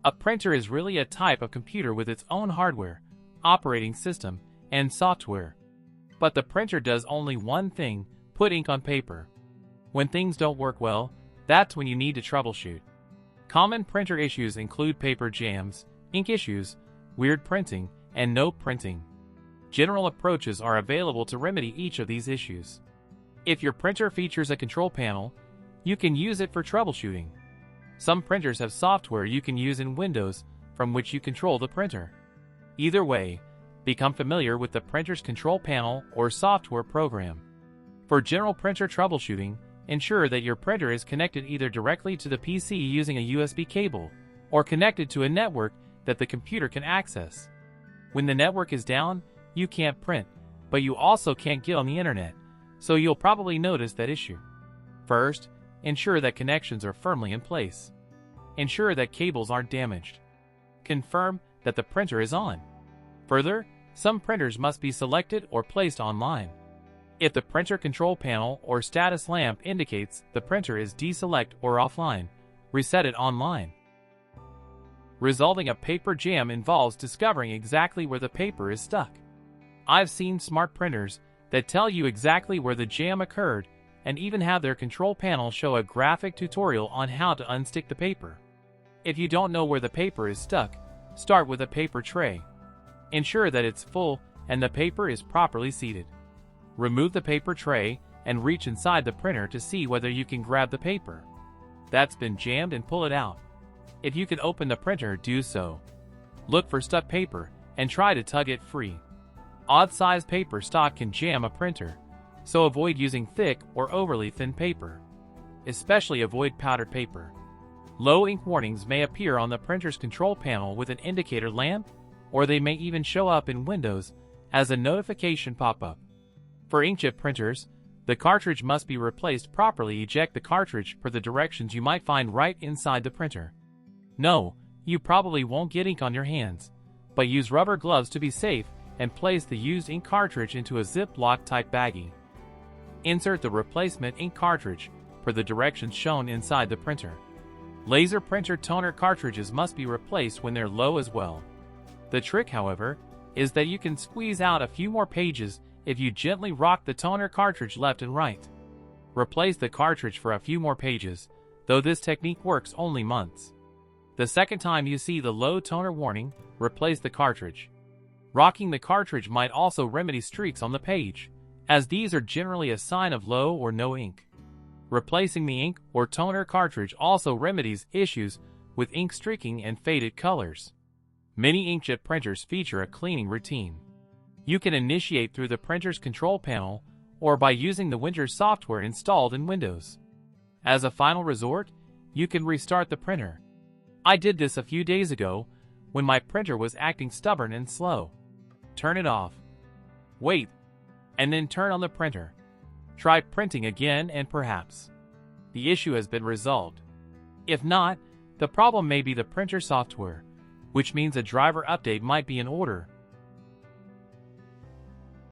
A printer is really a type of computer with its own hardware, operating system, and software. But the printer does only one thing: put ink on paper. When things don't work well, that's when you need to troubleshoot. Common printer issues include paper jams, ink issues, weird printing, and no printing. General approaches are available to remedy each of these issues. If your printer features a control panel, you can use it for troubleshooting. Some printers have software you can use in Windows from which you control the printer. Either way, become familiar with the printer's control panel or software program. For general printer troubleshooting, ensure that your printer is connected either directly to the PC using a USB cable or connected to a network that the computer can access. When the network is down, you can't print, but you also can't get on the internet, so you'll probably notice that issue. First, ensure that connections are firmly in place. Ensure that cables aren't damaged. Confirm that the printer is on. Further, some printers must be selected or placed online. If the printer control panel or status lamp indicates the printer is deselect or offline, reset it online. Resolving a paper jam involves discovering exactly where the paper is stuck. I've seen smart printers that tell you exactly where the jam occurred and even have their control panel show a graphic tutorial on how to unstick the paper. If you don't know where the paper is stuck, start with a paper tray. Ensure that it's full and the paper is properly seated. Remove the paper tray and reach inside the printer to see whether you can grab the paper that's been jammed and pull it out. If you can open the printer, do so. Look for stuck paper and try to tug it free. Odd-sized paper stock can jam a printer, so avoid using thick or overly thin paper. Especially avoid powdered paper. Low ink warnings may appear on the printer's control panel with an indicator lamp, or they may even show up in Windows as a notification pop-up. For inkjet printers, the cartridge must be replaced properly. Eject the cartridge per the directions you might find right inside the printer. No, you probably won't get ink on your hands, but use rubber gloves to be safe and place the used ink cartridge into a Ziploc type baggie. Insert the replacement ink cartridge per the directions shown inside the printer. Laser printer toner cartridges must be replaced when they're low as well. The trick, however, is that you can squeeze out a few more pages if you gently rock the toner cartridge left and right. Replace the cartridge for a few more pages, though this technique works only months. The second time you see the low toner warning, replace the cartridge. Rocking the cartridge might also remedy streaks on the page, as these are generally a sign of low or no ink. Replacing the ink or toner cartridge also remedies issues with ink streaking and faded colors. Many inkjet printers feature a cleaning routine. You can initiate through the printer's control panel or by using the Windows software installed in Windows. As a final resort, you can restart the printer. I did this a few days ago when my printer was acting stubborn and slow. Turn it off. Wait, and then turn on the printer. Try printing again and perhaps the issue has been resolved. If not, the problem may be the printer software, which means a driver update might be in order